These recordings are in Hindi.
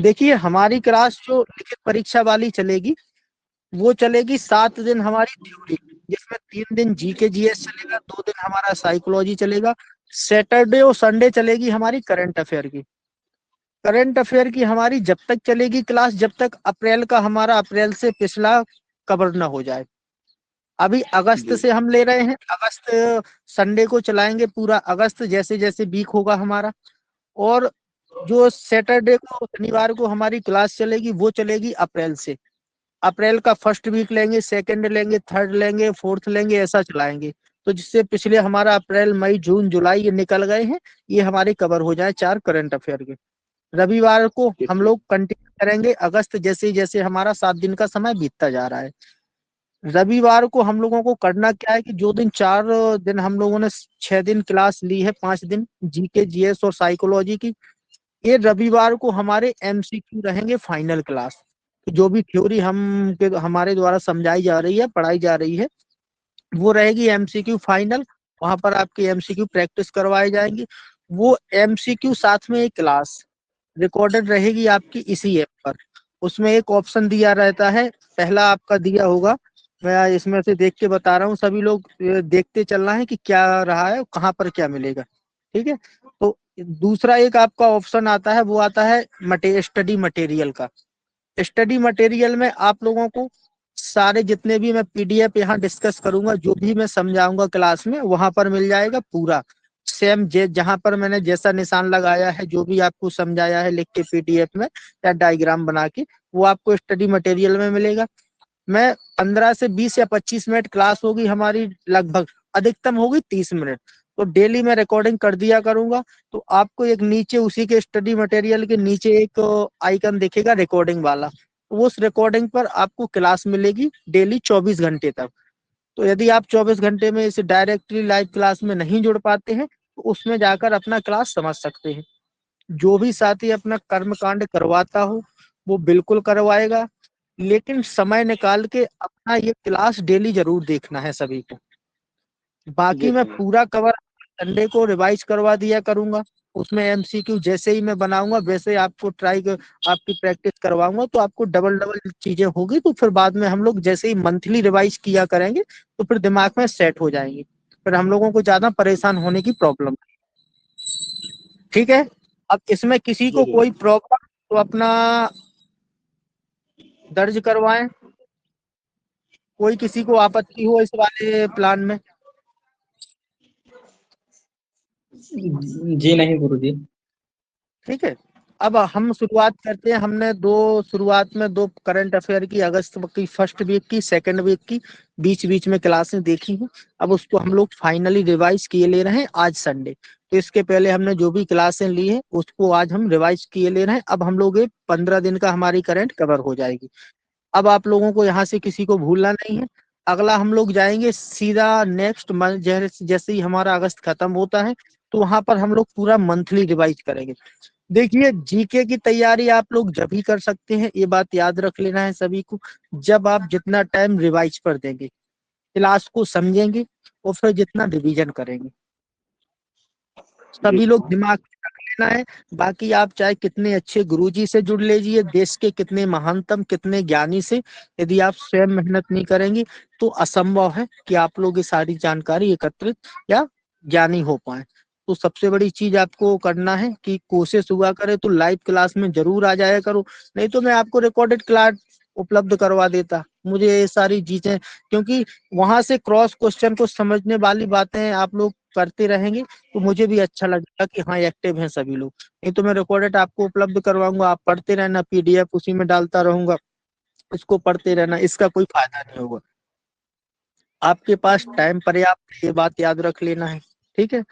देखिए हमारी क्लास जो लिखित परीक्षा वाली चलेगी वो चलेगी 7 दिन हमारी थ्योरी, जिसमें 3 दिन जीके जीएस चलेगा, 2 दिन हमारा साइकोलॉजी चलेगा। सैटरडे और संडे चलेगी हमारी करंट अफेयर की। करंट अफेयर की हमारी जब तक चलेगी क्लास जब तक अप्रैल का हमारा अप्रैल से पिछला कवर ना हो जाए। अभी अगस्त जी। से हम ले रहे हैं, अगस्त संडे को चलाएंगे पूरा अगस्त, जैसे जैसे वीक होगा हमारा। और जो सैटरडे को शनिवार को हमारी क्लास चलेगी वो चलेगी अप्रैल से। अप्रैल का फर्स्ट वीक लेंगे, सेकंड लेंगे, थर्ड लेंगे, फोर्थ लेंगे, ऐसा चलाएंगे। तो जिससे पिछले हमारा अप्रैल मई जून जुलाई ये निकल गए हैं, ये हमारे कवर हो जाए 4 करंट अफेयर के। रविवार को ठीक हम ठीक। लोग कंटिन्यू करेंगे अगस्त, जैसे जैसे हमारा 7 दिन का समय बीतता जा रहा है। रविवार को हम लोगों को करना क्या है कि जो दिन 4 दिन हम लोगों ने 6 दिन क्लास ली है, 5 दिन जीके जीएस और साइकोलॉजी की, ये रविवार को हमारे एमसीक्यू रहेंगे फाइनल क्लास। जो भी थ्योरी हमारे द्वारा समझाई जा रही है, पढ़ाई जा रही है, वो रहेगी एमसीक्यू फाइनल। वहां पर आपकी एमसीक्यू प्रैक्टिस करवाई जाएंगी। वो एमसीक्यू साथ में एक क्लास रिकॉर्डेड रहेगी आपकी इसी ऐप पर। उसमें एक ऑप्शन दिया रहता है, पहला आपका दिया होगा, मैं इसमें से देख के बता रहा हूँ, सभी लोग देखते चलना है कि क्या रहा है, कहाँ पर क्या मिलेगा। ठीक है। तो दूसरा एक आपका ऑप्शन आता है, वो आता है स्टडी मटेरियल का। स्टडी मटेरियल में आप लोगों को सारे जितने भी मैं पीडीएफ यहाँ डिस्कस करूंगा, जो भी मैं समझाऊंगा क्लास में, वहां पर मिल जाएगा पूरा सेम। जे जहां पर मैंने जैसा निशान लगाया है, जो भी आपको समझाया है लिख के पीडीएफ में या डायग्राम बना के, वो आपको स्टडी मटेरियल में मिलेगा। मैं 15 से 20 या 25 मिनट क्लास होगी हमारी, लगभग अधिकतम होगी 30 मिनट। तो डेली मैं रिकॉर्डिंग कर दिया करूंगा। तो आपको एक नीचे उसी के स्टडी मटेरियल के नीचे एक आइकन दिखेगा रिकॉर्डिंग वाला, तो उस रिकॉर्डिंग पर आपको क्लास मिलेगी डेली 24 घंटे तक। तो यदि आप 24 घंटे में इसे डायरेक्टली लाइव क्लास में नहीं जुड़ पाते हैं, तो उसमें जाकर अपना क्लास समझ सकते हैं। जो भी साथी अपना कर्म कांड करवाता हो वो बिल्कुल करवाएगा, लेकिन समय निकाल के अपना ये क्लास डेली जरूर देखना है सभी को। बाकी जी मैं जी मैम। पूरा कवर संडे को रिवाइज करवा दिया करूंगा। उसमें एमसीक्यू जैसे ही मैं बनाऊंगा वैसे आपको आपकी प्रैक्टिस करवाऊंगा, तो आपको डबल डबल चीजें होगी। तो फिर बाद में हम लोग जैसे ही मंथली रिवाइज किया करेंगे तो फिर दिमाग में सेट हो जाएंगी। फिर हम लोगों को ज्यादा परेशान होने की प्रॉब्लम। ठीक है। अब इसमें किसी जी को जी। कोई प्रॉब्लम तो अपना दर्ज करवाएं। कोई किसी को आपत्ति हो इस वाले प्लान में? जी नहीं गुरुजी। ठीक है। अब हम शुरुआत करते हैं। हमने शुरुआत में 2 करंट अफेयर की, अगस्त की फर्स्ट वीक की, सेकंड वीक की, बीच बीच में क्लासें देखी हैं। अब उसको हम लोग फाइनली रिवाइज किए ले रहे हैं आज संडे। तो इसके पहले हमने जो भी क्लासें ली है उसको आज हम रिवाइज किए ले रहे हैं। अब हम लोग 15 दिन का हमारी करंट कवर हो जाएगी। अब आप लोगों को यहाँ से किसी को भूलना नहीं है। अगला हम लोग जाएंगे सीधा नेक्स्ट मंथ, जैसे ही हमारा अगस्त खत्म होता है, तो वहां पर हम लोग पूरा मंथली रिवाइज करेंगे। देखिए जीके की तैयारी आप लोग जब भी कर सकते हैं, ये बात याद रख लेना है सभी को, जब आप जितना टाइम रिवाइज पर देंगे, क्लास को समझेंगे और फिर जितना रिवीजन करेंगे। जी सभी लोग दिमाग में रख लेना है। बाकी आप चाहे कितने अच्छे गुरुजी से जुड़ लीजिए, देश के कितने महानतम कितने ज्ञानी से, यदि आप स्वयं मेहनत नहीं करेंगे तो असंभव है कि आप लोग ये सारी जानकारी एकत्रित या ज्ञानी हो पाए। तो सबसे बड़ी चीज आपको करना है कि कोशिश हुआ करे तो लाइव क्लास में जरूर आ जाया करो। नहीं तो मैं आपको रिकॉर्डेड क्लास उपलब्ध करवा देता। मुझे ये सारी चीजें, क्योंकि वहां से क्रॉस क्वेश्चन को समझने वाली बातें आप लोग करते रहेंगे, तो मुझे भी अच्छा लगेगा कि हाँ एक्टिव हैं सभी लोग। नहीं तो मैं रिकॉर्डेड आपको उपलब्ध करवाऊंगा, आप पढ़ते रहना, पीडीएफ उसी में डालता रहूंगा, उसको पढ़ते रहना, इसका कोई फायदा नहीं होगा। आपके पास टाइम पर्याप्त है, ये बात याद रख लेना है। ठीक है।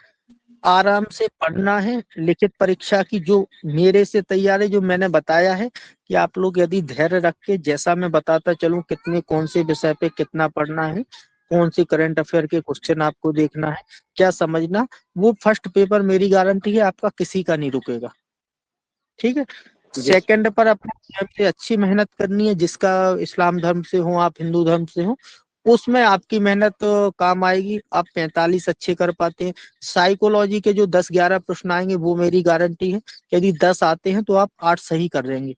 आराम से पढ़ना है। लिखित परीक्षा की जो मेरे से तैयारी जो मैंने बताया है, कि आप लोग यदि धैर्य रख के जैसा मैं बताता चलूं, कितने कौन से विषय पे कितना पढ़ना है, कौन सी करंट अफेयर के क्वेश्चन आपको देखना है, क्या समझना, वो फर्स्ट पेपर मेरी गारंटी है आपका किसी का नहीं रुकेगा। ठीक है। जी सेकंड पर अपने स्वयं से अच्छी मेहनत करनी है, जिसका इस्लाम धर्म से हो, आप हिंदू धर्म से हो, उसमें आपकी मेहनत काम आएगी, आप 45 अच्छे कर पाते हैं। साइकोलॉजी के जो 10-11 प्रश्न आएंगे वो मेरी गारंटी है, यदि 10 आते हैं तो आप 8 सही कर देंगे।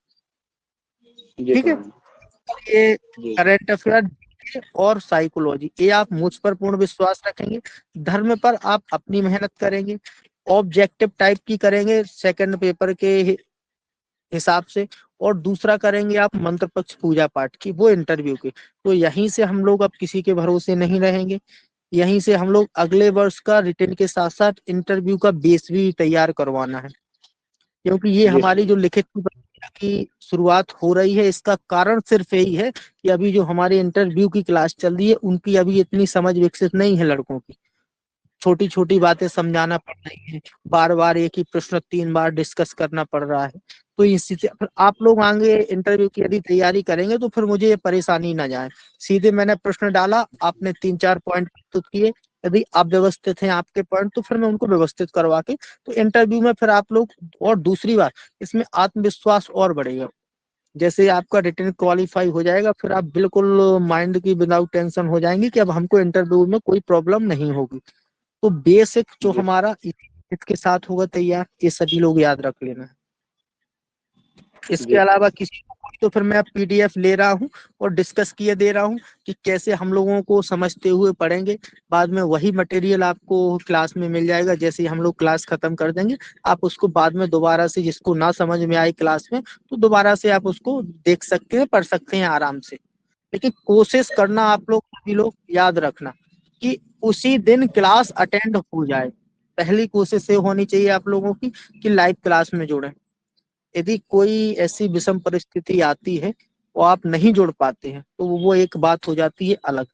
जी ठीक है, श्रीमान ये जी। करंट अफेयर और साइकोलॉजी, ये आप मुझ पर पूर्ण विश्वास रखेंगे। धर्म पर आप अपनी मेहनत करेंगे, ऑब्जेक्टिव टाइप की करेंगे सेकंड पेपर के हिसाब से, और दूसरा करेंगे आप मंत्र पक्ष पूजा पाठ की, वो इंटरव्यू की। तो यहीं से हम लोग अब किसी के भरोसे नहीं रहेंगे, यहीं से हम लोग अगले वर्ष का रिटर्न के साथ साथ इंटरव्यू का बेस भी तैयार करवाना है, क्योंकि ये जी हमारी जो श्रीमान लिखित की परीक्षा की शुरुआत हो रही है, इसका कारण सिर्फ यही है कि अभी जो हमारे इंटरव्यू की क्लास चल रही है उनकी अभी इतनी समझ विकसित नहीं है लड़कों की, छोटी छोटी बातें समझाना पड़ रही है, बार बार एक ही प्रश्न 3 बार डिस्कस करना पड़ रहा है। तो इसी से फिर आप लोग आगे इंटरव्यू की यदि तैयारी करेंगे तो फिर मुझे ये परेशानी ना जाए। सीधे मैंने प्रश्न डाला, आपने 3-4 पॉइंट प्रस्तुत किए, यदि आप व्यवस्थित हैं आपके पॉइंट तो फिर मैं उनको व्यवस्थित करवा के तो इंटरव्यू में फिर आप लोग, और दूसरी बात इसमें आत्मविश्वास और बढ़ेगा। जैसे आपका रिटर्न क्वालिफाई हो जाएगा फिर आप बिल्कुल माइंड की विदाउट टेंशन हो जाएंगे कि अब हमको इंटरव्यू में कोई प्रॉब्लम नहीं होगी। तो बेसिक जो जी हमारा इसके साथ होगा तैयार, ये सभी लोग याद रख लेना है। इसके जी अलावा किसी को कोई तो फिर मैं पीडीएफ ले रहा हूँ और डिस्कस किए दे रहा हूँ कि कैसे हम लोगों को समझते हुए पढ़ेंगे। बाद में वही मटेरियल आपको क्लास में मिल जाएगा, जैसे ही हम लोग क्लास खत्म कर देंगे आप उसको बाद में दोबारा से, जिसको ना समझ में आए क्लास में तो दोबारा से आप उसको देख सकते हैं, पढ़ सकते हैं आराम से। लेकिन कोशिश करना आप लोग सभी लोग याद रखना कि उसी दिन क्लास अटेंड हो जाए। पहली कोशिश ये होनी चाहिए आप लोगों की कि लाइव क्लास में जुड़ें। यदि कोई ऐसी विषम परिस्थिति आती है और आप नहीं जुड़ पाते हैं तो वो एक बात हो जाती है अलग,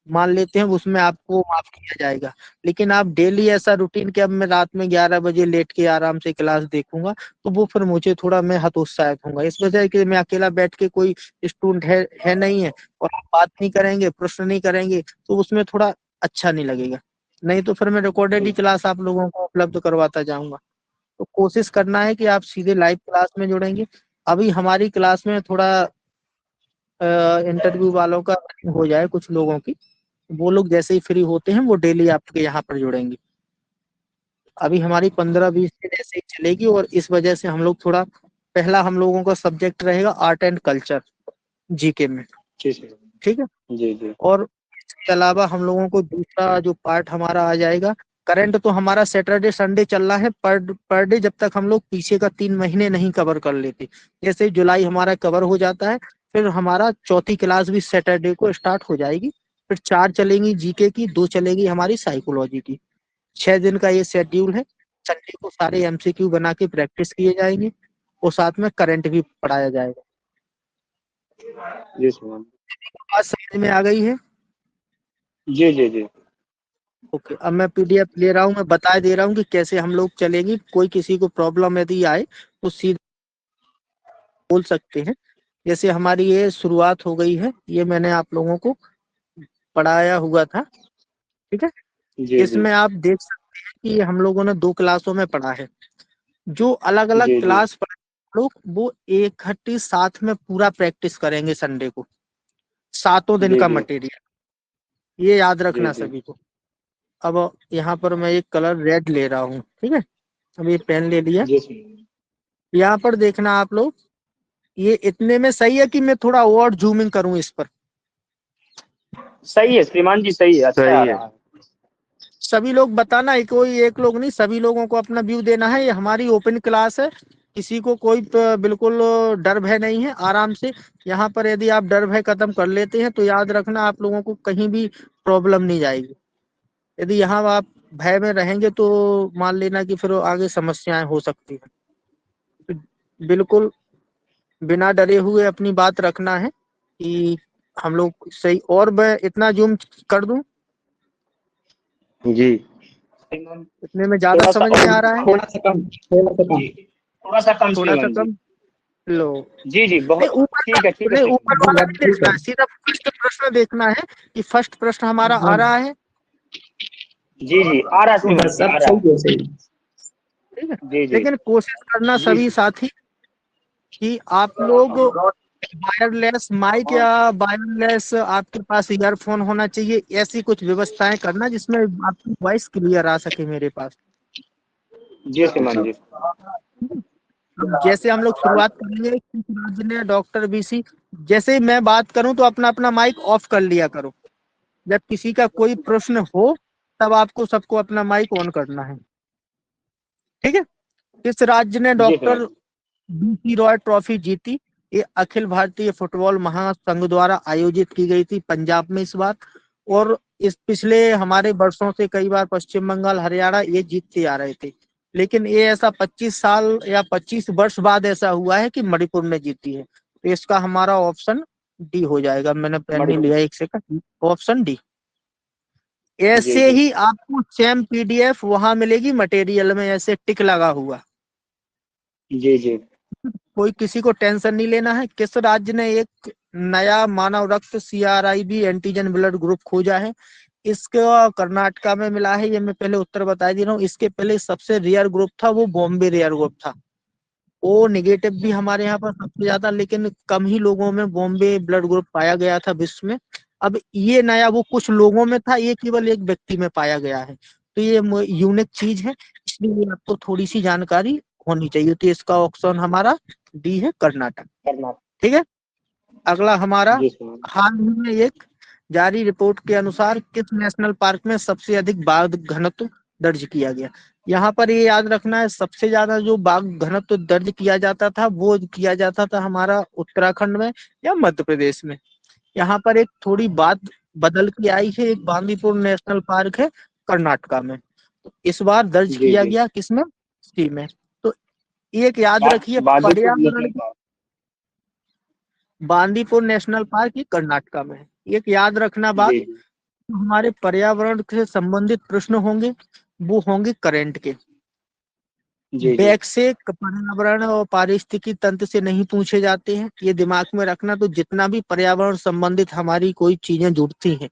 मान लेते हैं उसमें आपको माफ किया जाएगा। लेकिन आप डेली ऐसा रूटीन कि अब मैं रात में 11 बजे लेट के आराम से क्लास देखूंगा तो वो फिर मुझे थोड़ा, मैं हतोत्साहित होऊंगा, इस वजह कि मैं अकेला बैठ के, कोई स्टूडेंट है नहीं है और आप बात नहीं करेंगे, प्रश्न नहीं करेंगे तो उसमें थोड़ा अच्छा नहीं लगेगा। नहीं तो फिर मैं रिकॉर्डेड ही क्लास आप लोगों को उपलब्ध करवाता जाऊंगा। तो कोशिश करना है कि आप सीधे लाइव क्लास में जुड़ेंगे। अभी हमारी क्लास में थोड़ा इंटरव्यू वालों का हो जाए कुछ लोगों की, वो लोग जैसे ही फ्री होते हैं वो डेली आपके यहाँ पर जुड़ेंगे। अभी हमारी 15-20 दिन ऐसे ही चलेगी और इस वजह से हम लोग थोड़ा, पहला हम लोगों का सब्जेक्ट रहेगा आर्ट एंड कल्चर जीके में। जी श्रीमान ठीक है, जी जी और इसके अलावा हम लोगों को दूसरा जो पार्ट हमारा आ जाएगा, करंट तो हमारा सैटरडे संडे चल रहा है पर डे, जब तक हम लोग पीछे का 3 महीने नहीं कवर कर लेते। जैसे जुलाई हमारा कवर हो जाता है फिर हमारा चौथी क्लास भी सैटरडे को स्टार्ट हो जाएगी। फिर 4 चलेंगी जीके की, 2 चलेगी हमारी साइकोलॉजी की। 6 दिन का ये शेड्यूल है। संडे को सारे एमसीक्यू बना के प्रैक्टिस किए जाएंगे और साथ में करंट भी पढ़ाया जाएगा। जी श्रीमान बात समझ में आ गई है? जी जी जी ओके, अब मैं पीडीएफ ले रहा हूँ, मैं बता दे रहा हूँ कि कैसे हम लोग चलेंगे। कोई किसी को प्रॉब्लम यदि आए तो सीधे बोल सकते हैं। जैसे हमारी ये शुरुआत हो गई है, ये मैंने आप लोगों को पढ़ाया हुआ था। ठीक है, जी जी इसमें आप देख सकते हैं कि हम लोगों ने 2 क्लासों में पढ़ा है। जो अलग अलग जी जी क्लास पढ़े लोग वो इकट्ठी साथ में पूरा प्रैक्टिस करेंगे संडे को, 7 दिन जी का जी मटेरियल, ये याद जी रखना जी सभी को। अब यहाँ पर मैं एक कलर रेड ले रहा हूँ। ठीक है, अब ये पेन ले लिया। जी श्रीमान यहाँ पर देखना आप लोग, ये इतने में सही है कि मैं थोड़ा और जूमिंग करूं इस पर? सही है श्रीमान जी, सही है, अच्छा आ सही है। रहा है। सभी लोग बताना है, कोई एक लोग नहीं, सभी लोगों को अपना व्यू देना है। ये हमारी ओपन क्लास है, किसी को कोई बिल्कुल डर भय नहीं है। आराम से यहाँ पर यदि आप डर भय खत्म कर लेते हैं तो याद रखना आप लोगों को कहीं भी प्रॉब्लम नहीं जाएगी। यदि यहाँ आप भय में रहेंगे तो मान लेना कि फिर आगे समस्याएं हो सकती हैं। तो बिल्कुल बिना डरे हुए अपनी बात रखना है कि हम लोग सही। और मैं इतना जूम कर दूं, जी श्रीमान इतने में ज्यादा थोड़ा सा समझ में आ रहा है? थोड़ा सा कम, थोड़ा सा कम, थोड़ा सा कम थोड़ा सा श्रीमान जी। कम लो। जी जी नहीं, बहुत ऊपर ठीक है, ठीक है नहीं, ऊपर श्रीमान वाला जी। नहीं देखना है, सीधा फर्स्ट प्रश्न देखना है कि फर्स्ट प्रश्न हमारा आ रहा है। जी जी आ रहा है श्रीमान जी, आ रहा है। ठीक है, जी जी लेकिन कोशिश करना जी सभी साथी कि आप लोग वायरलेस माइक या वायरलेस आपके पास ईयरफोन होना चाहिए, ऐसी कुछ व्यवस्थाएं करना जिसमें आपकी वॉइस क्लियर आ सके मेरे पास। जी श्रीमान जी। अब जैसे हम लोग शुरुआत करेंगे, किस राज्य ने डॉक्टर बीसी, जैसे ही मैं बात करूं तो अपना अपना माइक ऑफ कर लिया करो। जब किसी का कोई प्रश्न हो तब आपको सबको अपना माइक ऑन करना है, ठीक है। किस राज्य ने जी श्रीमान डॉक्टर जी। बीसी रॉय ट्रॉफी जीती? ये अखिल भारतीय फुटबॉल महासंघ द्वारा आयोजित की गई थी पंजाब में इस बार। और इस पिछले हमारे वर्षों से कई बार पश्चिम बंगाल, हरियाणा ये जीतते आ रहे थे, लेकिन ये ऐसा 25 साल या 25 वर्ष बाद ऐसा हुआ है कि मणिपुर ने जीती है। तो इसका हमारा ऑप्शन डी हो जाएगा। मैंने पेन नहीं मणिपुर। लिया, एक सेकंड, ऑप्शन डी। जी ऐसे जी ही आपको सेम पीडीएफ वहां मिलेगी मटेरियल में, ऐसे टिक लगा हुआ। जी जी कोई किसी को टेंशन नहीं लेना है। किस राज्य ने एक नया मानव रक्त सीआरआईबी एंटीजन ब्लड ग्रुप खोजा है? इसका कर्नाटका में मिला है। ये मैं पहले उत्तर बता दे रहा हूँ। इसके पहले सबसे रेयर ग्रुप था वो बॉम्बे रेयर ग्रुप था। ओ निगेटिव भी हमारे यहाँ पर सबसे ज्यादा, लेकिन कम ही लोगों में बॉम्बे ब्लड ग्रुप पाया गया था विश्व में। अब ये नया वो कुछ लोगों में था, ये केवल एक व्यक्ति में पाया गया है। तो ये यूनिक चीज है, इसलिए आपको थोड़ी सी जानकारी होनी चाहिए। तो इसका ऑप्शन हमारा डी है, कर्नाटक। कर्नाटक। ठीक है। अगला हमारा, जी श्रीमान। हाल ही में एक जारी रिपोर्ट के अनुसार किस नेशनल पार्क में सबसे अधिक बाघ घनत्व दर्ज किया गया? यहाँ पर ये याद रखना है, सबसे ज्यादा जो बाघ घनत्व दर्ज किया जाता था वो किया जाता था हमारा उत्तराखंड में या मध्य प्रदेश में। यहाँ पर एक थोड़ी बात बदल के आई है, एक बांदीपुर नेशनल पार्क है कर्नाटका में। तो इस बार दर्ज जी किया जी। गया किसमें? सी में। तो एक याद रखिए, बादीपुर पर्यावरण, national park. Bandipur national park ये कर्नाटका में है। एक याद रखना बात, जी जी हमारे पर्यावरण से संबंधित प्रश्न होंगे वो होंगे करंट के। जी जी बैक से पर्यावरण और पारिस्थितिकी तंत्र से नहीं पूछे जाते हैं, ये दिमाग में रखना। तो जितना भी पर्यावरण संबंधित हमारी कोई चीजें जुड़ती हैं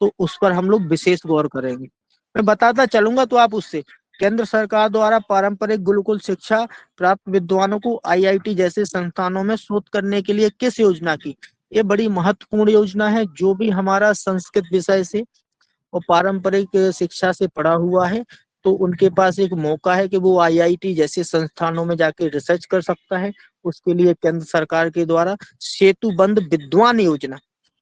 तो उस पर हम लोग विशेष गौर करेंगे। मैं बताता चलूंगा तो आप उससे, केंद्र सरकार द्वारा पारंपरिक गुरुकुल शिक्षा प्राप्त विद्वानों को आईआईटी जैसे संस्थानों में शोध करने के लिए किस योजना की? ये बड़ी महत्वपूर्ण योजना है। जो भी हमारा संस्कृत विषय से और पारंपरिक शिक्षा से पढ़ा हुआ है तो उनके पास एक मौका है कि वो आईआईटी जैसे संस्थानों में जाके रिसर्च कर सकता है। उसके लिए केंद्र सरकार के द्वारा सेतु बंध विद्वान योजना,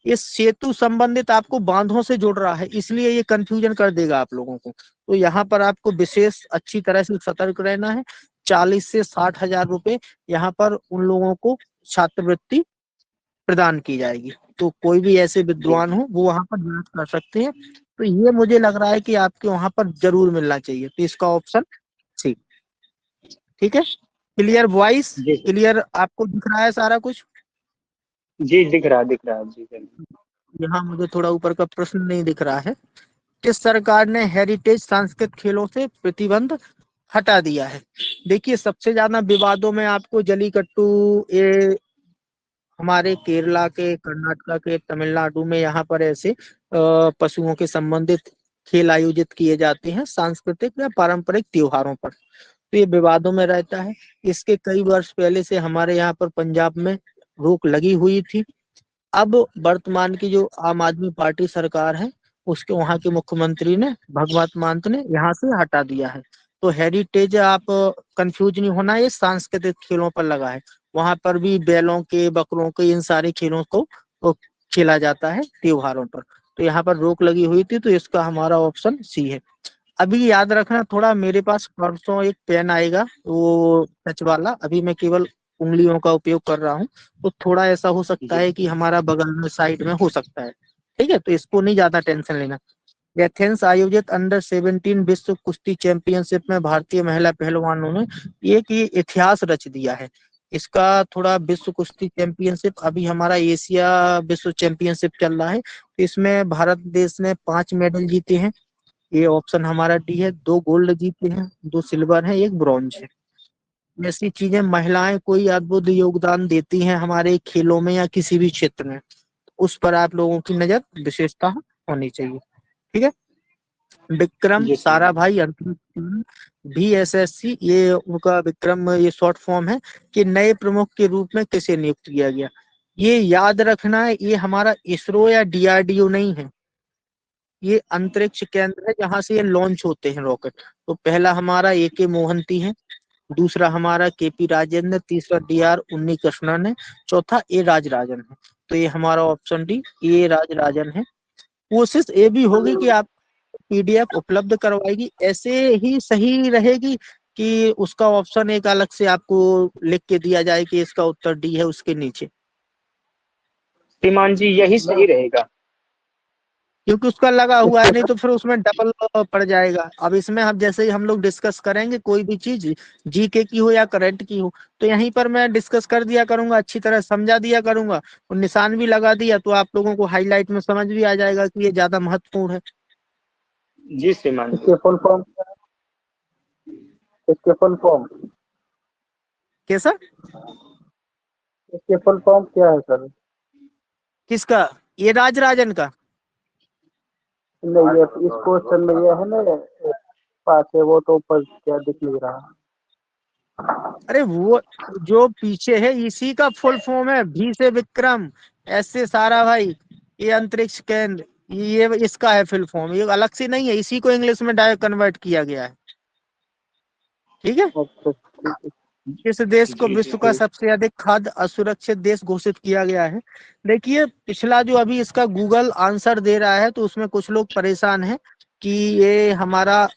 ये सेतु संबंधित आपको बांधों से जोड़ रहा है, इसलिए ये कंफ्यूजन कर देगा आप लोगों को। तो यहाँ पर आपको विशेष अच्छी तरह से सतर्क रहना है। 40 से 60 हजार रुपए यहाँ पर उन लोगों को छात्रवृत्ति प्रदान की जाएगी। तो कोई भी ऐसे जी विद्वान हो वो वहां पर जांच कर सकते हैं। तो ये मुझे लग रहा है कि आपके वहां पर जरूर मिलना चाहिए। तो इसका ऑप्शन सी। ठीक है। क्लियर वॉइस, जी क्लियर आपको दिख रहा है सारा कुछ? जी। दिख रहा है, दिख रहा है जी सर। यहाँ मुझे थोड़ा ऊपर का प्रश्न नहीं दिख रहा है। किस सरकार ने हेरिटेज सांस्कृतिक खेलों से प्रतिबंध हटा दिया है? देखिए, सबसे ज्यादा विवादों में आपको जलीकट्टू, ये हमारे केरला के, कर्नाटका के, तमिलनाडु में यहाँ पर ऐसे पशुओं के संबंधित खेल आयोजित किए जाते हैं सांस्कृतिक या पारंपरिक त्योहारों पर। तो ये विवादों में रहता है। इसके कई वर्ष पहले से हमारे यहाँ पर पंजाब में रोक लगी हुई थी। अब वर्तमान की जो आम आदमी पार्टी सरकार है उसके वहां के मुख्यमंत्री ने, भगवत मान ने यहाँ से हटा दिया है। तो हेरिटेज, आप कंफ्यूज नहीं होना, ये सांस्कृतिक खेलों पर लगा है। वहां पर भी बैलों के, बकरों के, इन सारे खेलों को खेला जाता है त्योहारों पर। तो यहाँ पर रोक लगी हुई थी, तो इसका हमारा ऑप्शन सी है। अभी याद रखना, थोड़ा मेरे पास परसों एक पेन आएगा वो टच वाला, अभी मैं केवल उंगलियों का उपयोग कर रहा हूँ। तो थोड़ा ऐसा हो सकता जी है कि हमारा बगल में साइड में हो सकता है। ठीक है, तो इसको नहीं ज्यादा टेंशन लेना। एथेंस आयोजित अंडर 17 विश्व कुश्ती चैंपियनशिप में भारतीय महिला पहलवानों ने एक ये इतिहास रच दिया है। इसका थोड़ा, विश्व कुश्ती चैंपियनशिप अभी हमारा एशिया विश्व चैंपियनशिप चल रहा है, तो इसमें भारत देश ने 5 मेडल जीते हैं। ये ऑप्शन हमारा डी है। 2 गोल्ड जीते हैं, 2 सिल्वर है, एक ब्रॉन्ज है। ऐसी चीजें, महिलाएं कोई अद्भुत योगदान देती हैं हमारे खेलों में या किसी भी क्षेत्र में, उस पर आप लोगों की नजर विशेषता होनी चाहिए। ठीक है। विक्रम जी सर। साराभाई अंतरिक्ष VSSC, ये उनका विक्रम, ये शॉर्ट फॉर्म है कि नए प्रमुख के रूप में किसे नियुक्त किया गया? ये याद रखना है, ये हमारा इसरो या डीआरडीओ नहीं है, ये अंतरिक्ष केंद्र है जहाँ से ये लॉन्च होते हैं रॉकेट। तो पहला हमारा AK मोहंती है, दूसरा हमारा KP राजेंद्र, तीसरा DR उन्नी कृष्णन है, चौथा A राजराजन है। तो ये हमारा ऑप्शन डी A राजराजन है। कोशिश ये भी होगी कि आप PDF उपलब्ध करवाएगी, ऐसे ही सही रहेगी कि उसका ऑप्शन एक अलग से आपको लिख के दिया जाए कि इसका उत्तर डी है उसके नीचे, श्रीमान जी यही सही रहेगा। क्योंकि उसका लगा हुआ है, नहीं तो फिर उसमें डबल पड़ जाएगा। अब इसमें हम जैसे ही हम लोग डिस्कस करेंगे कोई भी चीज, GK की हो या करंट की हो, तो यहीं पर मैं डिस्कस कर दिया करूंगा, अच्छी तरह समझा दिया करूंगा और निशान भी लगा दिया, तो आप लोगों को हाईलाइट में समझ भी आ जाएगा कि ये ज्यादा महत्वपूर्ण है। जी श्रीमान जी। इसके फुल फॉर्म क्या है? इसके फुल फॉर्म कैसा? इसके फुल फॉर्म क्या है सर? किसका? ये राजराजन का? नहीं, ये इस क्वेश्चन में ये है ना, पास है वो तो ऊपर क्या दिख नहीं रहा। अरे वो जो पीछे है इसी का फुल फॉर्म है, V से विक्रम, S से सारा भाई, ये अंतरिक्ष केंद्र, ये इसका है फुल फॉर्म, ये अलग से नहीं है, इसी को इंग्लिश में डायरेक्ट कन्वर्ट किया गया है। ठीक है। अच्छा, ठीक है। किस देश को जी जी विश्व का सबसे अधिक खाद्य असुरक्षित देश घोषित किया गया है? देखिए पिछला जो अभी इसका गूगल आंसर दे रहा है, तो उसमें कुछ लोग परेशान हैं कि ये हमारा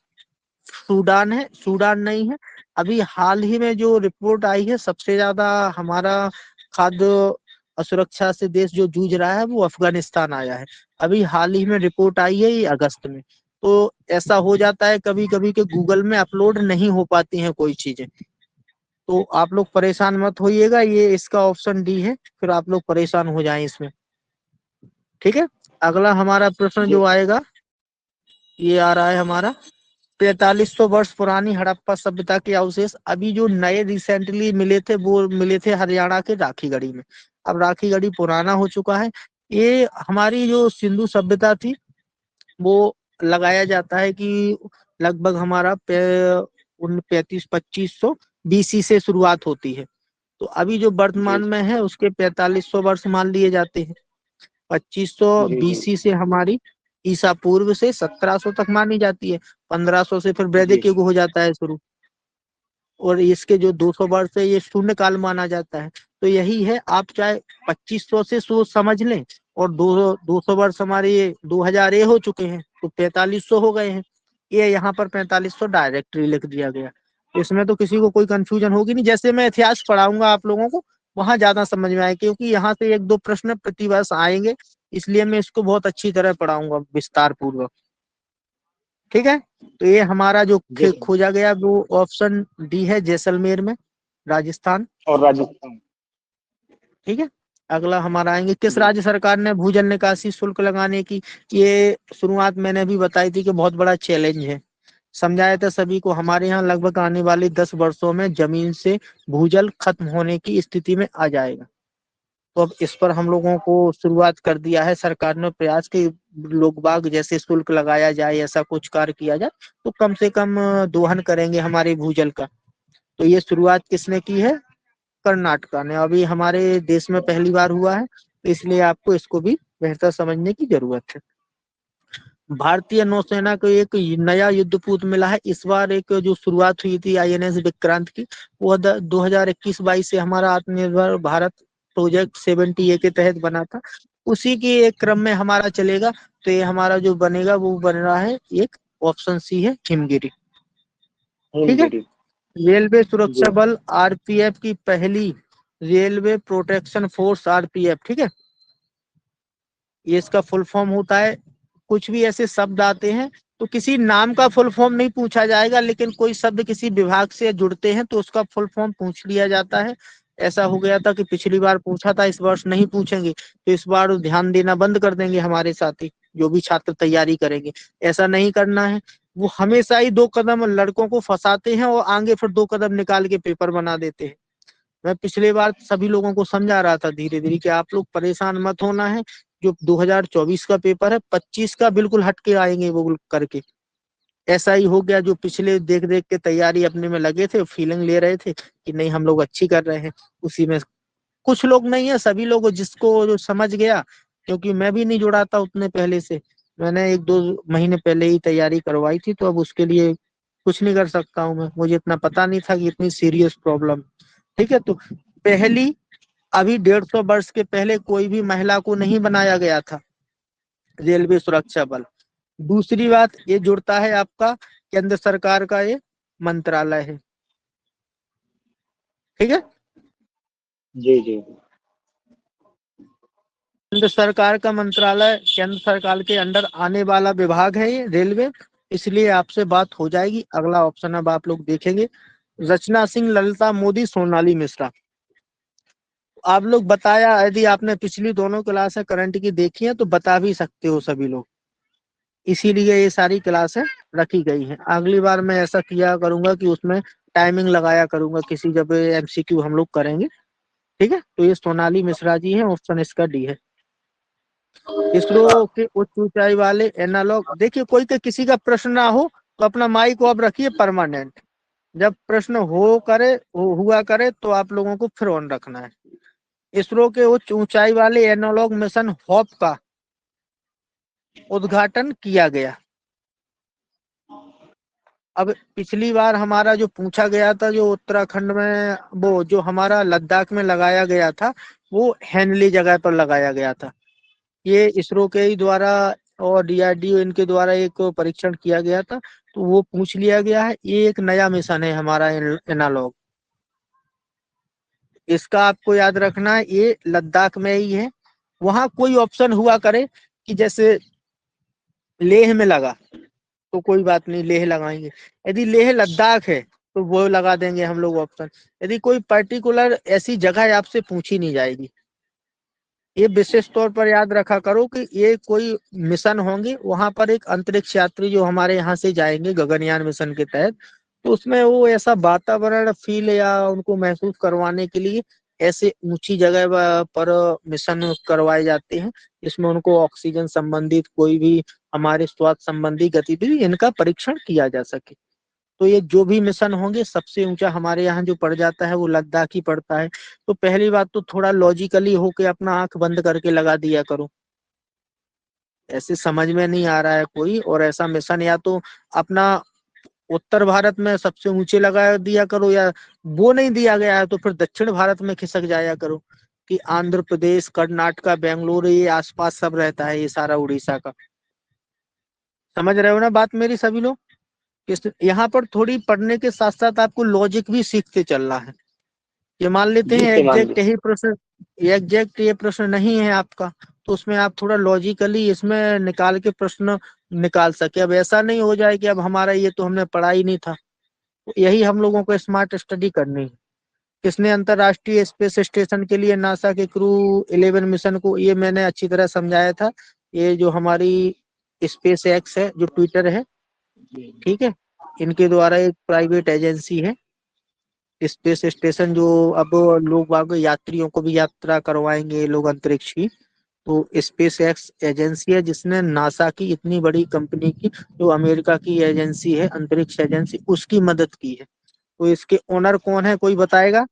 सूडान है, सूडान नहीं है। अभी हाल ही में जो रिपोर्ट आई है, सबसे ज्यादा हमारा खाद्य असुरक्षा से देश जो जूझ रहा है वो अफगानिस्तान आया है। अभी हाल ही में रिपोर्ट आई है, ये अगस्त में। तो ऐसा हो जाता है कभी कभी कि गूगल में अपलोड नहीं हो पाती हैं कोई चीजें, तो आप लोग परेशान मत होइएगा, ये इसका ऑप्शन डी है, फिर आप लोग परेशान हो जाएं इसमें। ठीक है। अगला हमारा प्रश्न जी। जो आएगा, ये आ रहा है हमारा, 4500 वर्ष पुरानी हड़प्पा सभ्यता के अवशेष अभी जो नए रिसेंटली मिले थे, वो मिले थे हरियाणा के राखीगढ़ी में। अब राखीगढ़ी पुराना हो चुका है। ये हमारी जो सिंधु सभ्यता थी, वो लगाया जाता है कि लगभग हमारा 3500-2500 BC से शुरुआत होती है। तो अभी जो जी वर्तमान में है उसके 4500 वर्ष मान लिए जाते हैं। 2500 जी जी BC से हमारी ईसा पूर्व से 1700 तक मानी जाती है। 1500 से फिर जी वैदिक युग हो जाता है शुरू, और इसके जो 200 वर्ष है ये शून्य काल माना जाता है। तो यही है, आप चाहे 2500 से सोच समझ लें, और 200 वर्ष हमारे ये 2000 ये हो चुके हैं, तो 4500 हो गए हैं। ये यहाँ पर 4500 डायरेक्टली लिख दिया गया। इसमें तो किसी को कोई कंफ्यूजन होगी नहीं, जैसे मैं इतिहास पढ़ाऊंगा आप लोगों को वहां ज्यादा समझ में आए, क्योंकि यहाँ से एक दो प्रश्न प्रतिवर्ष आएंगे, इसलिए मैं इसको बहुत अच्छी तरह पढ़ाऊंगा विस्तार पूर्वक। ठीक है। तो ये हमारा जो जी सर। खोजा गया वो ऑप्शन डी है, जैसलमेर में, राजस्थान। और राजस्थान। ठीक है। अगला हमारा आएंगे, किस जी राज्य सरकार ने भूजल निकासी शुल्क लगाने की, ये शुरुआत मैंने भी बताई थी कि बहुत बड़ा चैलेंज है। समझाया था सभी को, हमारे यहाँ लगभग आने वाले 10 वर्षों में जमीन से भूजल खत्म होने की स्थिति में आ जाएगा। तो अब इस पर हम लोगों को शुरुआत कर दिया है सरकार ने प्रयास कि लोग बाग जैसे शुल्क लगाया जाए, ऐसा कुछ कार्य किया जाए, तो कम से कम दोहन करेंगे हमारे भूजल का। तो ये शुरुआत किसने की है? कर्नाटका ने। अभी हमारे देश में पहली बार हुआ है, तो इसलिए आपको इसको भी बेहतर समझने की जरूरत है। भारतीय नौसेना को एक नया युद्धपोत मिला है इस बार। एक जो शुरुआत हुई थी INS विक्रांत की, वो 2021-22 से हमारा आत्मनिर्भर भारत प्रोजेक्ट 70A के तहत बना था। उसी के एक क्रम में हमारा चलेगा। तो ये हमारा जो बनेगा वो बन रहा है, एक ऑप्शन सी है, हिमगिरी। ठीक है। हिमगिरी। रेलवे जी सुरक्षा बल RPF की पहली रेलवे प्रोटेक्शन फोर्स RPF। ठीक है। ये इसका फुल फॉर्म होता है। कुछ भी ऐसे शब्द आते हैं तो किसी नाम का फुल फॉर्म नहीं पूछा जाएगा, लेकिन कोई शब्द किसी विभाग से जुड़ते हैं तो उसका फुल फॉर्म पूछ लिया जाता है। ऐसा हो गया था कि पिछली बार पूछा था, इस वर्ष नहीं पूछेंगे, तो इस बार ध्यान देना बंद कर देंगे हमारे साथी जो भी छात्र तैयारी करेंगे। ऐसा नहीं करना है। वो हमेशा ही 2 कदम लड़कों को फंसाते हैं और आगे फिर 2 कदम निकाल के पेपर बना देते हैं। मैं पिछले बार सभी लोगों को समझा रहा था धीरे धीरे कि आप लोग परेशान मत होना है। जो 2024 का पेपर है, 25 का बिल्कुल हटके आएंगे वो करके। ऐसा ही हो गया, जो पिछले देख देख के तैयारी अपने में लगे थे, फीलिंग ले रहे थे कि नहीं हम लोग अच्छी कर रहे हैं, उसी में कुछ लोग नहीं है, सभी लोग जिसको जो समझ गया, क्योंकि मैं भी नहीं जुड़ा था उतने पहले से, मैंने 1-2 महीने पहले ही तैयारी करवाई थी, तो अब उसके लिए कुछ नहीं कर सकता हूँ मैं, मुझे इतना पता नहीं था कि इतनी सीरियस प्रॉब्लम। ठीक है, तो पहली, अभी 150 वर्ष के पहले कोई भी महिला को नहीं बनाया गया था रेलवे सुरक्षा बल। दूसरी बात, ये जुड़ता है आपका केंद्र सरकार का ये मंत्रालय है। ठीक है, जी जी केंद्र सरकार का मंत्रालय, केंद्र सरकार के अंडर आने वाला विभाग है ये रेलवे, इसलिए आपसे बात हो जाएगी। अगला ऑप्शन अब आप लोग देखेंगे, रचना सिंह, ललिता मोदी, सोनाली मिश्रा। आप लोग बताया, यदि आपने पिछली दोनों क्लासें करंट की देखी है तो बता भी सकते हो सभी लोग, इसीलिए ये सारी क्लासें रखी गई हैं। अगली बार मैं ऐसा किया करूंगा कि उसमें टाइमिंग लगाया करूंगा किसी, जब एमसीक्यू हम लोग करेंगे। ठीक है, तो ये सोनाली मिश्रा जी हैं, ऑप्शन इसका डी है। इसरो के उच्च ऊंचाई वाले एनालॉग, देखिए कोई का किसी का प्रश्न ना हो तो अपना माइक को आप रखिए परमानेंट, जब प्रश्न हुआ करे तो आप लोगों को फिर ऑन रखना है। इसरो के उच्च ऊंचाई वाले एनालॉग मिशन हॉप का उद्घाटन किया गया। अब पिछली बार हमारा जो पूछा गया था, जो उत्तराखंड में, वो जो हमारा लद्दाख में लगाया गया था, वो हैनली जगह पर लगाया गया था। ये इसरो के ही द्वारा और डीआरडीओ इनके द्वारा एक परीक्षण किया गया था, तो वो पूछ लिया गया है। ये एक नया मिशन है हमारा एनालॉग, इसका आपको याद रखना है, ये लद्दाख में ही है। वहां कोई ऑप्शन हुआ करे कि जैसे लेह में लगा तो कोई बात नहीं, लेह लगाएंगे। यदि लेह लद्दाख है तो वो लगा देंगे हम लोग ऑप्शन। यदि कोई पर्टिकुलर ऐसी जगह आपसे पूछी नहीं जाएगी। ये विशेष तौर पर याद रखा करो कि ये कोई मिशन होंगे, वहां पर एक अंतरिक्ष यात्री जो हमारे यहाँ से जाएंगे गगनयान मिशन के तहत, तो उसमें वो ऐसा वातावरण फील या उनको महसूस करवाने के लिए ऐसे ऊंची जगह पर मिशन करवाए जाते हैं, जिसमें उनको ऑक्सीजन संबंधित कोई भी हमारे स्वास्थ्य संबंधी गतिविधि इनका परीक्षण किया जा सके। तो ये जो भी मिशन होंगे, सबसे ऊंचा हमारे यहाँ जो पड़ जाता है वो लद्दाख ही पड़ता है। तो पहली बात तो थोड़ा लॉजिकली होके अपना आंख बंद करके लगा दिया करो, ऐसे समझ में नहीं आ रहा है कोई और ऐसा मिशन, या तो अपना उत्तर भारत में सबसे ऊंचे लगा दिया करो, या वो नहीं दिया गया है तो फिर दक्षिण भारत में खिसक जाया करो कि आंध्र प्रदेश, कर्नाटका, बेंगलुरु, ये आसपास सब रहता है, ये सारा उड़ीसा का। समझ रहे हो ना बात मेरी सभी लोग? यहाँ पर थोड़ी पढ़ने के साथ साथ आपको लॉजिक भी सीखते चलना है। ये मान लेते जी हैं श्रीमान जी। एग्जैक्ट ये प्रश्न नहीं है आपका, तो उसमें आप थोड़ा लॉजिकली इसमें निकाल के प्रश्न निकाल सके। अब ऐसा नहीं हो जाए कि अब हमारा ये तो हमने पढ़ा ही नहीं था। तो यही हम लोगों को स्मार्ट स्टडी करनी है। किसने अंतरराष्ट्रीय स्पेस स्टेशन के लिए नासा के क्रू 11 मिशन को, ये मैंने अच्छी तरह समझाया था। ये जो हमारी स्पेस एक्स है, जो ट्विटर है, ठीक है, इनके द्वारा एक प्राइवेट एजेंसी है स्पेस स्टेशन, जो अब लोग बाग यात्रियों को भी यात्रा करवाएंगे लोग अंतरिक्ष की। तो स्पेस एक्स एजेंसी है जिसने नासा की इतनी बड़ी कंपनी की, जो अमेरिका की एजेंसी है अंतरिक्ष एजेंसी, उसकी मदद की है। तो इसके ओनर कौन है, कोई बताएगा?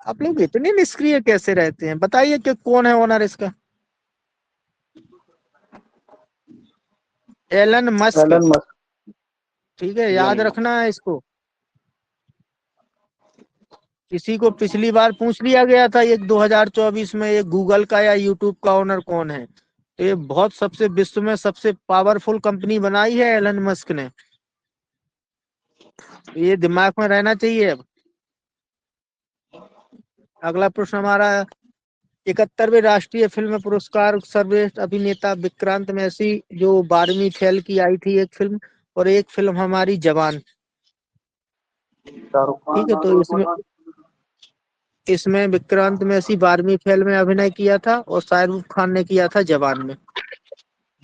आप लोग इतने निष्क्रिय कैसे रहते हैं, बताइए कि कौन है ओनर इसका? Elon Musk. Elon Musk. ठीक है, याद एलन रखना है इसको। किसी को पिछली बार पूछ लिया गया था एक 2024 में, ये गूगल का या यूट्यूब का ओनर कौन है, तो ये बहुत सबसे विश्व में सबसे पावरफुल कंपनी बनाई है एलन मस्क ने, ये दिमाग में रहना चाहिए। अब अगला प्रश्न हमारा, 71वें राष्ट्रीय फिल्म पुरस्कार सर्वश्रेष्ठ अभिनेता विक्रांत मैसी, जो 12वीं फेल की आई थी एक फिल्म, और एक फिल्म हमारी जवान। शाहरुख ठीक है, खान। तो इसमें इसमें विक्रांत मैसी 12वीं फेल में अभिनय किया था और शाहरुख खान ने किया था जवान में।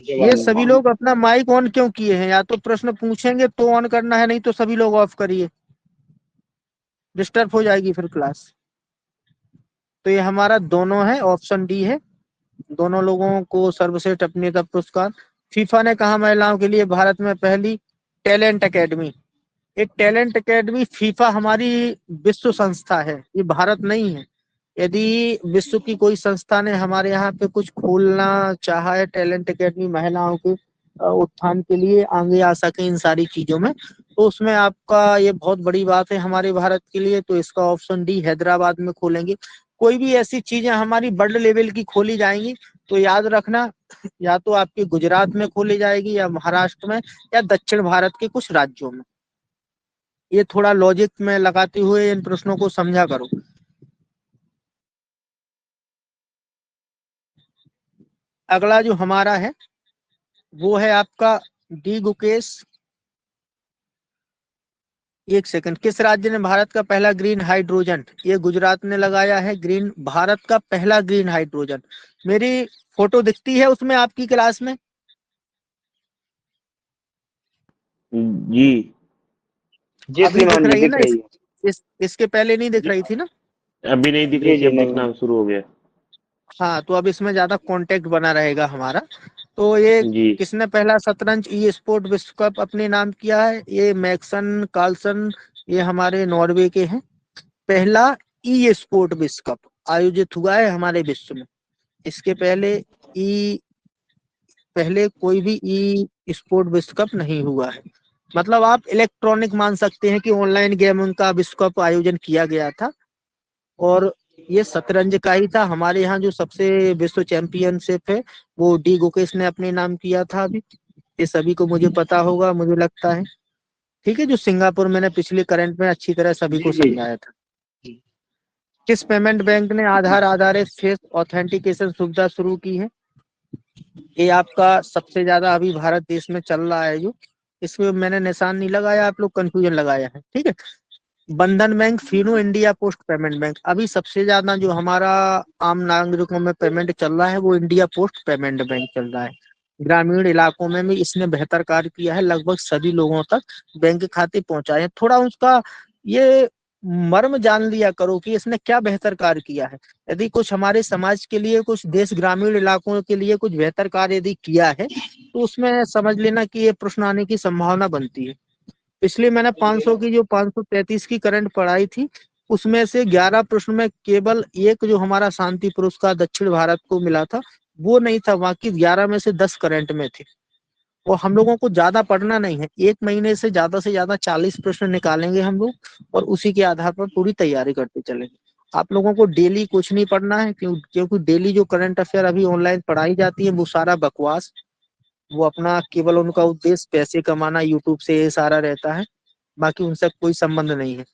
ये जवान सभी लोग अपना माइक ऑन क्यों किए हैं? या तो प्रश्न पूछेंगे तो ऑन करना है, नहीं तो सभी लोग ऑफ करिए, डिस्टर्ब हो जाएगी फिर क्लास। तो ये हमारा दोनों है, ऑप्शन डी है। दोनों लोगों को सर्वश्रेष्ठ अभिनेता पुरस्कार। फीफा ने कहा महिलाओं के लिए भारत में पहली टैलेंट एकेडमी। ये टैलेंट एकेडमी फीफा हमारी विश्व संस्था है, ये भारत नहीं है। यदि विश्व की कोई संस्था ने हमारे यहाँ पे कुछ खोलना चाहा है टैलेंट एकेडमी, महिलाओं के उत्थान के लिए आगे आ सके इन सारी चीजों में, तो उसमें आपका ये बहुत बड़ी बात है हमारे भारत के लिए। तो इसका ऑप्शन डी हैदराबाद में खोलेंगे। कोई भी ऐसी चीजें हमारी वर्ल्ड लेवल की खोली जाएंगी तो याद रखना, या तो आपके गुजरात में खोली जाएगी या महाराष्ट्र में या दक्षिण भारत के कुछ राज्यों में। ये थोड़ा लॉजिक में लगाते हुए इन प्रश्नों को समझा करो। अगला जो हमारा है वो है आपका डी गुकेश। एक सेकंड, किस राज्य ने भारत का पहला ग्रीन हाइड्रोजन, ये गुजरात ने लगाया है ग्रीन, भारत का पहला ग्रीन हाइड्रोजन। मेरी फोटो दिखती है उसमें आपकी क्लास में? जी जी अभी दिख श्रीमान जी, रही है दिख ना? रही है। इसके पहले नहीं दिख रही थी ना? अभी नहीं दिख रही थी, अब दिखना शुरू हो गया। हाँ, तो अब इसमें ज्यादा कांटेक्ट बना रहेगा हमारा। तो ये जी किसने पहला शतरंज ई स्पोर्ट विश्व कप अपने नाम किया है? ये मैक्सन कार्लसन, ये हमारे नॉर्वे के हैं। पहला ई स्पोर्ट विश्व कप आयोजित हुआ है हमारे विश्व में। इसके ई पहले कोई भी ई स्पोर्ट विश्व कप नहीं हुआ है। मतलब आप इलेक्ट्रॉनिक मान सकते हैं कि ऑनलाइन गेमिंग का विश्व कप आयोजन किया गया था, और ये शतरंज का ही था। हमारे यहाँ जो सबसे विश्व चैंपियनशिप है वो डी गुकेश ने अपने नाम किया था अभी। ये सभी को मुझे पता होगा, मुझे लगता है। ठीक है, जो सिंगापुर मैंने पिछले करंट में अच्छी तरह सभी को जी जी समझाया था। किस पेमेंट बैंक ने आधार आधारित फेस ऑथेंटिकेशन सुविधा शुरू की है? ये आपका सबसे ज्यादा अभी भारत देश में चल रहा है जो, इसमें मैंने निशान नहीं लगाया, आप लोग कंफ्यूजन लगाया है। ठीक है, बंधन bank, Fino, India post payment bank. अभी सबसे ज्यादा जो हमारा आम नागरिकों में पेमेंट चल रहा है वो इंडिया पोस्ट पेमेंट बैंक चल रहा है। ग्रामीण इलाकों में भी इसने बेहतर कार्य किया है, लगभग सभी लोगों तक बैंक खाते पहुंचाए हैं। थोड़ा उसका ये मर्म जान लिया करो कि इसने क्या बेहतर कार्य किया है। यदि कुछ हमारे समाज के लिए, कुछ देश ग्रामीण इलाकों के लिए कुछ बेहतर कार्य यदि किया है तो उसमें समझ लेना कि ये प्रश्न आने की संभावना बनती है। पिछले मैंने 500 की जो 533 की करंट पढ़ाई थी, उसमें से 11 प्रश्न में केवल एक जो हमारा शांति पुरस्कार दक्षिण भारत को मिला था वो नहीं था, बाकी 11 में से 10 करंट में थे। और हम लोगों को ज्यादा पढ़ना नहीं है, एक महीने से ज्यादा 40 प्रश्न निकालेंगे हम लोग, और उसी के आधार पर पूरी तैयारी करते चलेंगे। आप लोगों को डेली कुछ नहीं पढ़ना है, क्योंकि डेली जो करंट अफेयर अभी ऑनलाइन पढ़ाई जाती है वो सारा बकवास, वो अपना केवल उनका उद्देश्य पैसे कमाना यूट्यूब से, ये सारा रहता है। बाकी उनसे कोई संबंध नहीं है।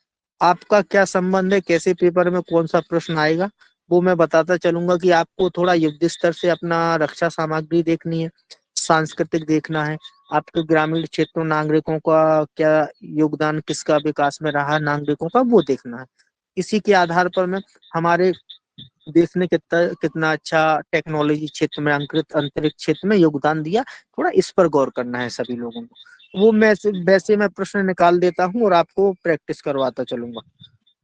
आपका क्या संबंध है, कैसे पेपर में कौन सा प्रश्न आएगा वो मैं बताता चलूंगा। कि आपको थोड़ा युद्ध स्तर से अपना रक्षा सामग्री देखनी है, सांस्कृतिक देखना है, आपके ग्रामीण क्षेत्रों नागरिकों का क्या योगदान, किसका विकास में रहा नागरिकों का, वो देखना है। इसी के आधार पर मैं हमारे देश ने कितना कितना अच्छा टेक्नोलॉजी क्षेत्र में, अंतरिक्ष क्षेत्र में योगदान दिया, थोड़ा इस पर गौर करना है सभी लोगों को। वो मैं वैसे मैं प्रश्न निकाल देता हूँ और आपको प्रैक्टिस करवाता चलूंगा।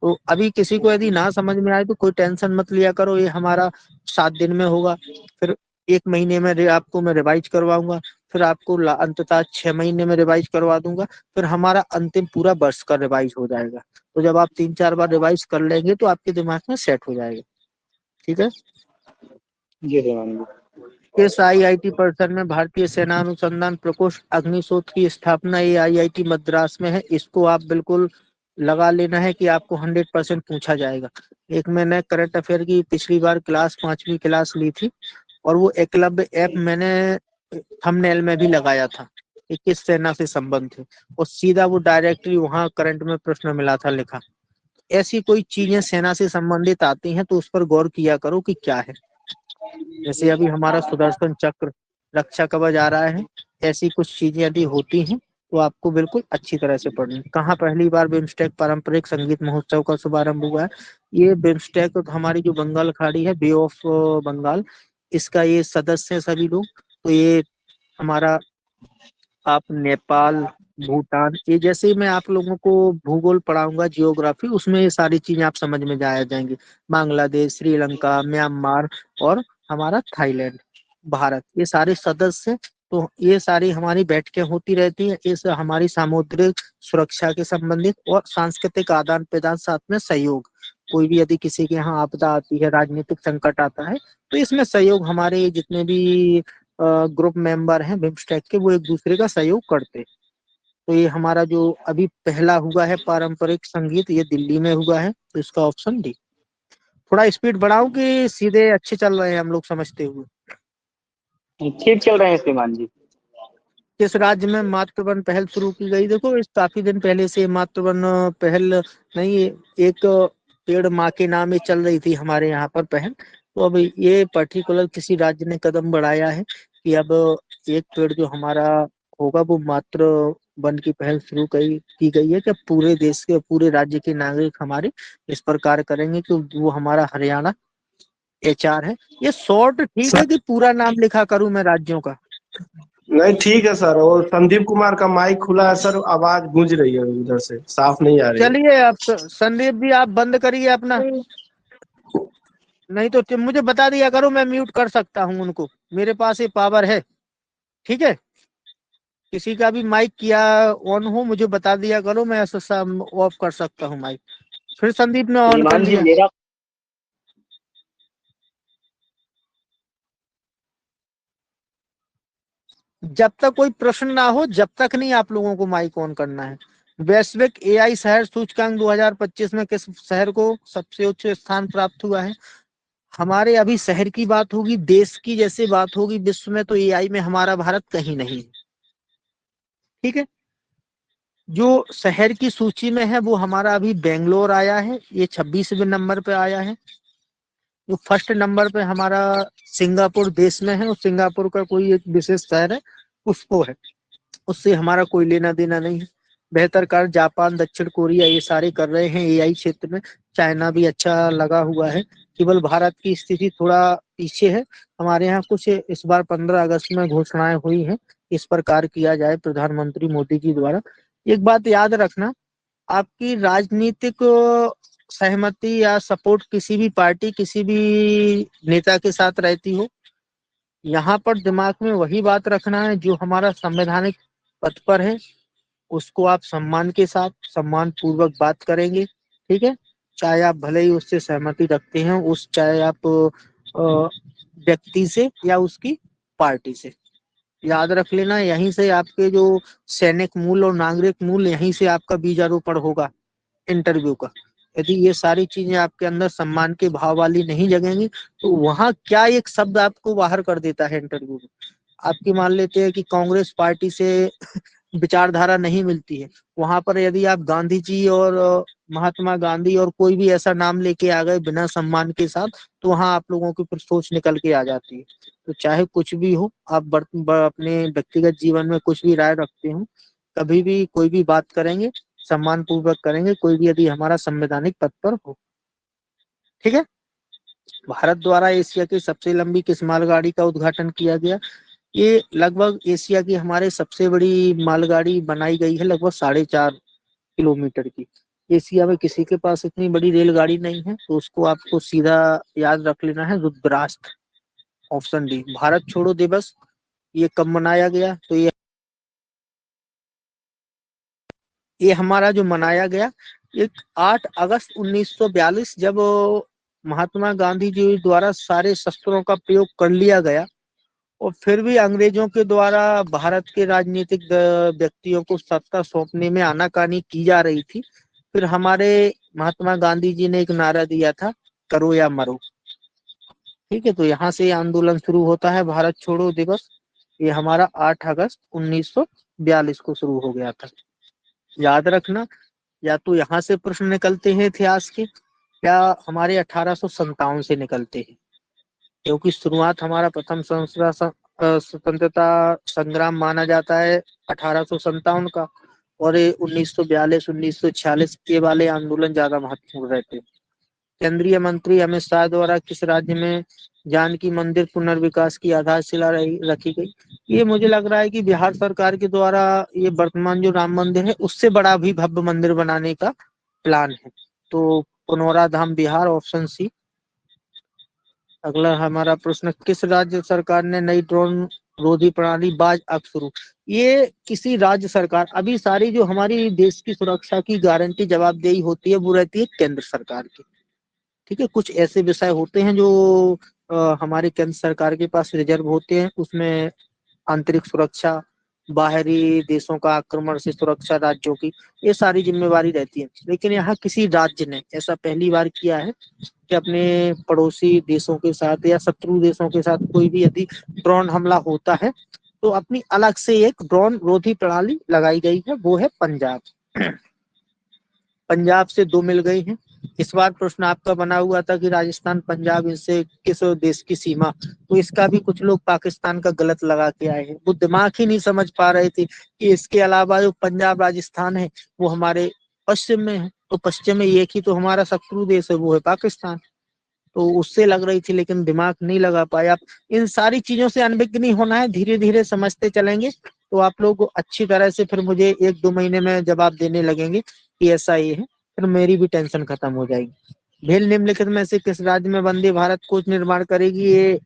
तो अभी किसी को यदि ना समझ में आए तो कोई टेंशन मत लिया करो, ये हमारा 7 दिन में होगा। फिर 1 महीने में आपको मैं रिवाइज करवाऊंगा, फिर आपको अंततः 6 महीने में रिवाइज करवा दूंगा, फिर हमारा अंतिम पूरा वर्ष का रिवाइज हो जाएगा। तो जब आप 3-4 बार रिवाइज कर लेंगे तो आपके दिमाग में सेट हो जाएगा। ठीक है। जी श्रीमान जी। किस आईआईटी परिसर में भारतीय सेना अनुसंधान प्रकोष्ठ अग्निशोध की स्थापना? ये आईआईटी मद्रास में है। इसको आप बिल्कुल लगा लेना है कि आपको 100% पूछा जाएगा। एक मैंने करंट अफेयर की पिछली बार क्लास 5वीं क्लास ली थी, और वो एकलव्य ऐप मैंने थंबनेल में भी लगाया था कि किस सेना से संबंध है, और सीधा वो डायरेक्टली वहां करंट में प्रश्न मिला था लिखा। ऐसी कोई चीजें सेना से संबंधित आती हैं तो उस पर गौर किया करो कि क्या है। जैसे अभी हमारा सुदर्शन चक्र, रक्षा कवच आ रहा है, ऐसी कुछ चीजें यदि होती हैं तो आपको बिल्कुल अच्छी तरह से पढ़नी। कहाँ पहली बार बिम्स्टेक पारंपरिक संगीत महोत्सव का शुभारंभ हुआ है? ये बिम्स्टेक हमारी जो बंगाल खाड़ी है, बे ऑफ बंगाल, इसका ये सदस्य है सभी लोग। तो ये हमारा, आप नेपाल, भूटान, ये जैसे मैं आप लोगों को भूगोल पढ़ाऊंगा, जियोग्राफी, उसमें ये सारी चीजें आप समझ में जाया जाएंगे। बांग्लादेश, श्रीलंका, म्यांमार और हमारा थाईलैंड, भारत, ये सारे सदस्य तो ये सारी हमारी बैठकें होती रहती हैं। इस हमारी सामुद्रिक सुरक्षा के संबंधित और सांस्कृतिक आदान प्रदान, साथ में सहयोग। कोई भी यदि किसी के यहाँ आपदा आती है, राजनीतिक संकट आता है, तो इसमें सहयोग हमारे जितने भी ग्रुप मेंबर हैं बिम्स्टेक के, वो एक दूसरे का सहयोग करते हैं। तो ये हमारा जो अभी पहला हुआ है पारंपरिक संगीत, ये दिल्ली में हुआ है, तो इसका ऑप्शन डी। थोड़ा स्पीड बढ़ाऊं कि सीधे अच्छे चल रहे हैं हम लोग समझते हुए? ठीक चल रहे हैं श्रीमान जी। किस राज्य में मातृवन पहल शुरू की गई? देखो, इस काफी दिन पहले से मातृवन पहल नहीं, एक पेड़ माँ के नाम चल रही थी हमारे यहाँ पर पहल। तो अब ये पर्टिकुलर किसी राज्य ने कदम बढ़ाया है कि अब एक पेड़ जो हमारा होगा वो मातृ वन की पहल शुरू की गई है कि पूरे देश के, पूरे राज्य के नागरिक हमारे इस पर कार्य करेंगे। कि वो हमारा हरियाणा HR है। ये शॉर्ट ठीक है सर कि पूरा नाम लिखा करूं मैं राज्यों का? नहीं, ठीक है सर। और संदीप कुमार का माइक खुला है सर, आवाज गूंज रही है उधर से, साफ नहीं आ रही है। चलिए, अब संदीप जी आप बंद करिए अपना, नहीं तो मुझे बता दिया करो, मैं म्यूट कर सकता हूँ उनको, मेरे पास ये पावर है। ठीक है, किसी का भी माइक किया ऑन हो मुझे बता दिया करो, मैं ऐसा ऑफ कर सकता हूँ माइक। फिर संदीप ने ऑन कर श्रीमान जी लिया। मेरा जब तक कोई प्रश्न ना हो, जब तक नहीं आप लोगों को माइक ऑन करना है। वैश्विक AI शहर सूचकांक 2025 में किस शहर को सबसे उच्च स्थान प्राप्त हुआ है? हमारे अभी शहर की बात होगी, देश की जैसे बात होगी विश्व में, तो AI में हमारा भारत कहीं नहीं है। ठीक है, जो शहर की सूची में है वो हमारा अभी बेंगलोर आया है, ये 26वें नंबर पे आया है। जो फर्स्ट नंबर पे हमारा सिंगापुर देश में है, और सिंगापुर का कोई एक विशेष शहर है उसको है, उससे हमारा कोई लेना देना नहीं है। बेहतर कार्य जापान, दक्षिण कोरिया ये सारे कर रहे हैं AI क्षेत्र में। चाइना भी अच्छा लगा हुआ है, केवल भारत की स्थिति थोड़ा पीछे है। हमारे यहाँ कुछ इस बार 15 अगस्त में घोषणाएं हुई हैं, इस पर कार्य किया जाए प्रधानमंत्री मोदी जी द्वारा। एक बात याद रखना, आपकी राजनीतिक सहमति या सपोर्ट किसी भी पार्टी, किसी भी नेता के साथ रहती हो, यहाँ पर दिमाग में वही बात रखना है जो हमारा संवैधानिक पद पर है, उसको आप सम्मान के साथ, सम्मान पूर्वक बात करेंगे। ठीक है, चाहे आप भले ही उससे सहमति रखते हैं, उस चाहे आप व्यक्ति से या उसकी पार्टी से। याद रख लेना, यहीं से आपके जो सैनिक मूल और नागरिक मूल, यहीं से आपका बीजारोपण होगा इंटरव्यू का। यदि ये सारी चीजें आपके अंदर सम्मान के भाव वाली नहीं जगेंगी, तो वहां क्या एक शब्द आपको बाहर कर देता है इंटरव्यू में। आपकी मान लेते हैं कि कांग्रेस पार्टी से विचारधारा नहीं मिलती है, वहां पर यदि आप गांधी जी और महात्मा गांधी और कोई भी ऐसा नाम लेके आ गए बिना सम्मान के साथ, तो वहां आप लोगों की फिर सोच निकल के आ जाती है। तो चाहे कुछ भी हो, आप अपने व्यक्तिगत जीवन में कुछ भी राय रखते हो, कभी भी कोई भी बात करेंगे सम्मान पूर्वक करेंगे, कोई भी यदि हमारा संवैधानिक पद पर हो। ठीक है, भारत द्वारा एशिया की सबसे लंबी किस मालगाड़ी का उद्घाटन किया गया? ये लगभग एशिया की हमारे सबसे बड़ी मालगाड़ी बनाई गई है, लगभग 4.5 किलोमीटर की। एशिया में किसी के पास इतनी बड़ी रेलगाड़ी नहीं है, तो उसको आपको सीधा याद रख लेना है, रुद्राष्ट्र, ऑप्शन डी। भारत छोड़ो दिवस ये कब मनाया गया? तो ये हमारा जो मनाया गया, एक 8 अगस्त 1942, जब महात्मा गांधी जी द्वारा सारे शस्त्रों का प्रयोग कर लिया गया और फिर भी अंग्रेजों के द्वारा भारत के राजनीतिक व्यक्तियों को सत्ता सौंपने में आनाकानी की जा रही थी। फिर हमारे महात्मा गांधी जी ने एक नारा दिया था, करो या मरो। ठीक है, तो यहाँ से आंदोलन शुरू होता है, भारत छोड़ो दिवस। ये हमारा 8 अगस्त 1942 को शुरू हो गया था। याद रखना, या तो यहाँ से प्रश्न निकलते हैं इतिहास के, या हमारे 1857 से निकलते हैं, क्योंकि शुरुआत हमारा प्रथम स्वतंत्रता संग्राम माना जाता है 1857 का, और 1942 1946 के वाले आंदोलन ज्यादा महत्वपूर्ण रहते हैं। केंद्रीय मंत्री अमित शाह द्वारा किस राज्य में जानकी मंदिर पुनर्विकास की आधारशिला रखी गई? ये मुझे लग रहा है कि बिहार सरकार के द्वारा ये वर्तमान जो राम मंदिर है उससे बड़ा भी भव्य मंदिर बनाने का प्लान है। तो पुनौरा धाम बिहार, ऑप्शन सी। अगला हमारा प्रश्न, किस राज्य सरकार ने नई ड्रोन रोधी प्रणाली, बाज अक्सरू, ये किसी राज्य सरकार, अभी सारी जो हमारी देश की सुरक्षा की गारंटी जवाबदेही होती है वो रहती है केंद्र सरकार की। ठीक है, कुछ ऐसे विषय होते हैं जो हमारे केंद्र सरकार के पास रिजर्व होते हैं, उसमें आंतरिक सुरक्षा, बाहरी देशों का आक्रमण से सुरक्षा राज्यों की, ये सारी जिम्मेवारी रहती है। लेकिन यहाँ किसी राज्य ने ऐसा पहली बार किया है कि अपने पड़ोसी देशों के साथ या शत्रु देशों के साथ कोई भी यदि ड्रोन हमला होता है तो अपनी अलग से एक ड्रोन रोधी प्रणाली लगाई गई है, वो है पंजाब। पंजाब से 2 मिल गई हैं। इस बार प्रश्न आपका बना हुआ था कि राजस्थान पंजाब इनसे किस देश की सीमा, तो इसका भी कुछ लोग पाकिस्तान का गलत लगा के आए हैं। वो दिमाग ही नहीं समझ पा रहे थे कि इसके अलावा जो पंजाब राजस्थान है वो हमारे पश्चिम में है, तो पश्चिम में एक ही तो हमारा शत्रु देश है, वो है पाकिस्तान, तो उससे लग रही थी, लेकिन दिमाग नहीं लगा पाया। इन सारी चीजों से अनभिज्ञ नहीं होना है, धीरे धीरे समझते चलेंगे तो आप लोग अच्छी तरह से फिर मुझे 1-2 महीने में जवाब देने लगेंगे कि ऐसा ये है, फिर मेरी भी टेंशन खत्म हो जाएगी। भेल निम्नलिखित में से किस राज्य में वंदे भारत कोच निर्माण करेगी, ये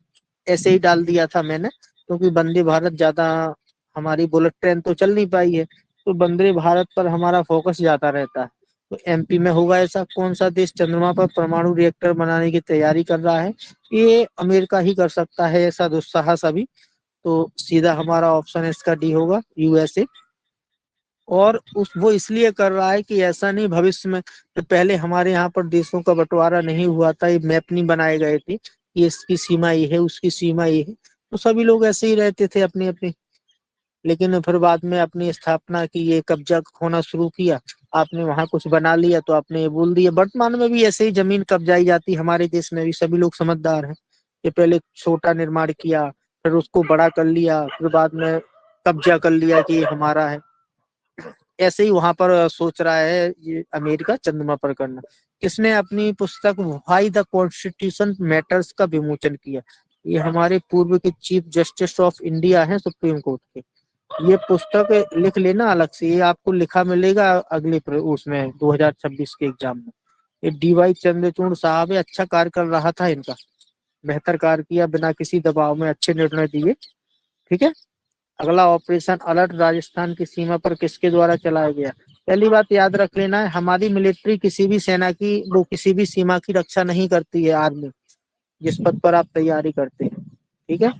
ऐसे ही डाल दिया था मैंने, क्योंकि वंदे भारत ज्यादा, हमारी बुलेट ट्रेन तो चल नहीं पाई है, तो वंदे भारत पर हमारा फोकस ज्यादा रहता है। तो एमपी में होगा ऐसा। कौन सा देश चंद्रमा पर परमाणु रिएक्टर बनाने की तैयारी कर रहा है, ये अमेरिका ही कर सकता है ऐसा दुस्साहस अभी, तो सीधा हमारा ऑप्शन इसका डी होगा, यूएसए। और वो इसलिए कर रहा है कि ऐसा नहीं भविष्य में, तो पहले हमारे यहाँ पर देशों का बंटवारा नहीं हुआ था, ये मैप नहीं बनाए गए थे कि इसकी सीमा ये है उसकी सीमा ये है, तो सभी लोग ऐसे ही रहते थे अपनी अपनी। लेकिन फिर बाद में अपनी स्थापना की, ये कब्जा होना शुरू किया, आपने वहां कुछ बना लिया तो आपने ये बोल दिया। वर्तमान में भी ऐसे ही जमीन कब्जाई जाती हमारे देश में भी, सभी लोग समझदार हैं कि पहले छोटा निर्माण किया, फिर उसको बड़ा कर लिया, फिर बाद में कब्जा कर लिया कि ये हमारा है। ऐसे ही वहां पर सोच रहा है ये अमेरिका चंद्रमा पर करना। किसने अपनी पुस्तक व्हाई द कॉन्स्टिट्यूशन मैटर्स का विमोचन किया, ये हमारे पूर्व के चीफ जस्टिस ऑफ इंडिया हैं सुप्रीम कोर्ट के। ये पुस्तक लिख लेना अलग से, ये आपको लिखा मिलेगा अगले उसमें 2026 के एग्जाम में। ये डीवाई चंद्रचूड़ साहब है, अच्छा कार्य कर रहा था इनका, बेहतर कार्य किया, बिना किसी दबाव में अच्छे निर्णय दिए। ठीक है, अगला ऑपरेशन अलर्ट राजस्थान की सीमा पर किसके द्वारा चलाया गया। पहली बात याद रख लेना है, हमारी मिलिट्री किसी भी सेना की, वो किसी भी सीमा की रक्षा नहीं करती है, आर्मी जिस पद पर आप तैयारी करते हैं। ठीक है,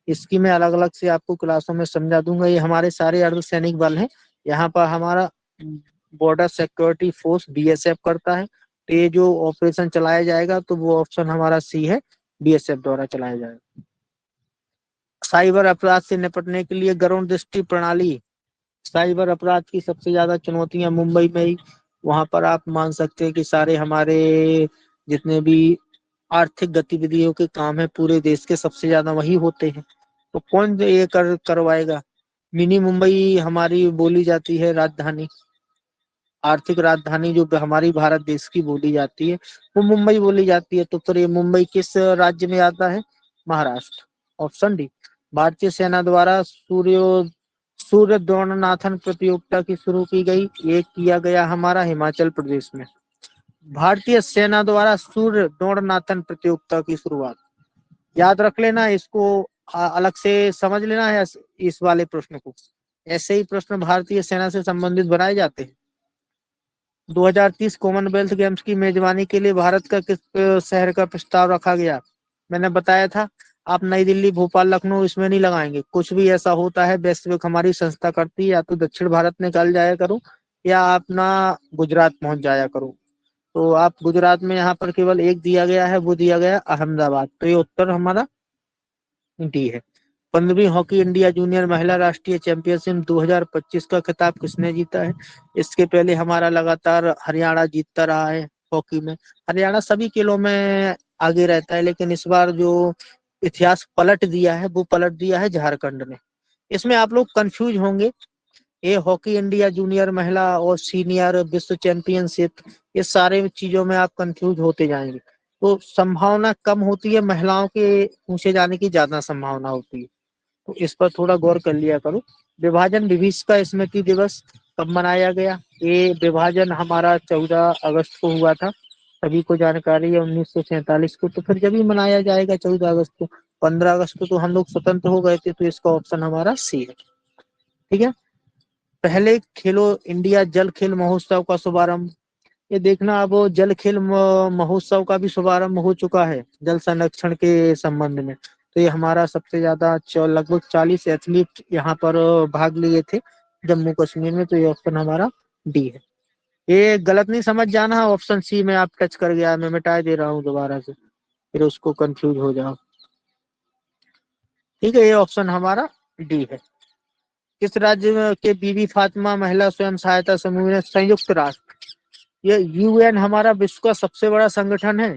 इसकी मैं अलग अलग से आपको क्लासों में समझा दूंगा। ये हमारे सारे अर्धसैनिक बल हैं, यहाँ पर हमारा बॉर्डर सिक्योरिटी फोर्स बीएसएफ करता है, तो ये जो ऑपरेशन चलाया जाएगा तो वो ऑप्शन हमारा सी है, बीएसएफ द्वारा चलाया जाएगा। साइबर अपराध से निपटने के लिए गरुड़ दृष्टि प्रणाली, साइबर अपराध की सबसे ज्यादा चुनौतियां मुंबई में ही, वहां पर आप मान सकते हैं कि सारे हमारे जितने भी आर्थिक गतिविधियों के काम है पूरे देश के सबसे ज्यादा वही होते हैं, तो कौन ये करवाएगा। मिनी मुंबई हमारी बोली जाती है राजधानी, आर्थिक राजधानी जो हमारी भारत देश की बोली जाती है वो मुंबई बोली जाती है, तो फिर ये मुंबई किस राज्य में आता है, महाराष्ट्र, ऑप्शन डी। भारतीय सेना द्वारा सूर्य द्रोणनाथन प्रतियोगिता की शुरू की गई, ये किया गया हमारा हिमाचल प्रदेश में। भारतीय सेना द्वारा सूर्य द्रोणनाथन प्रतियोगिता की शुरुआत, याद रख लेना इसको, अलग से समझ लेना है इस वाले प्रश्न को। ऐसे ही प्रश्न भारतीय सेना से संबंधित बनाए जाते हैं। 2030 कॉमनवेल्थ गेम्स की मेजबानी के लिए भारत का किस शहर का प्रस्ताव रखा गया, मैंने बताया था। आप नई दिल्ली, भोपाल, लखनऊ इसमें नहीं लगाएंगे, कुछ भी ऐसा होता है वैश्विक हमारी संस्था करती है, या तो दक्षिण भारत निकाल जाया करो या अपना गुजरात पहुंच जाया करो। तो आप गुजरात में यहाँ पर केवल एक दिया गया है, वो दिया गया अहमदाबाद, तो ये उत्तर हमारा डी है। 15वीं हॉकी इंडिया जूनियर महिला राष्ट्रीय चैंपियनशिप 2025 का खिताब किसने जीता है। इसके पहले हमारा लगातार हरियाणा जीतता रहा है हॉकी में। हरियाणा सभी खेलों में आगे रहता है, लेकिन इस बार जो इतिहास पलट दिया है वो पलट दिया है झारखंड ने। इसमें आप लोग कंफ्यूज होंगे, ये हॉकी इंडिया जूनियर महिला और सीनियर विश्व चैंपियनशिप, ये सारे चीजों में आप कंफ्यूज होते जाएंगे, तो संभावना कम होती है, महिलाओं के पूछे जाने की ज्यादा संभावना होती है, तो इस पर थोड़ा गौर कर लिया करो। विभाजन विभीषिका स्मृति दिवस कब मनाया गया, ये विभाजन हमारा 14 अगस्त को हुआ था, सभी को जानकारी है 1947 को, तो फिर जब ही मनाया जाएगा 14 अगस्त को। 15 अगस्त को तो हम लोग स्वतंत्र हो गए थे, तो इसका ऑप्शन हमारा सी है। ठीक है। पहले खेलो इंडिया जल खेल महोत्सव का शुभारंभ, ये देखना अब जल खेल महोत्सव का भी शुभारंभ हो चुका है जल संरक्षण के संबंध में। तो ये हमारा सबसे ज्यादा लगभग 40 एथलीट यहाँ पर भाग लिए थे जम्मू कश्मीर में, तो ये ऑप्शन हमारा डी है। ये गलत नहीं समझ जाना, ऑप्शन सी में आप टच कर गया, मैं मिटा दे रहा हूँ दोबारा से, फिर उसको कंफ्यूज हो जाओ। ठीक है, ये ऑप्शन हमारा डी है। किस राज्य में के बीबी फातिमा महिला स्वयं सहायता समूह ने संयुक्त राष्ट्र, ये यूएन हमारा विश्व का सबसे बड़ा संगठन है,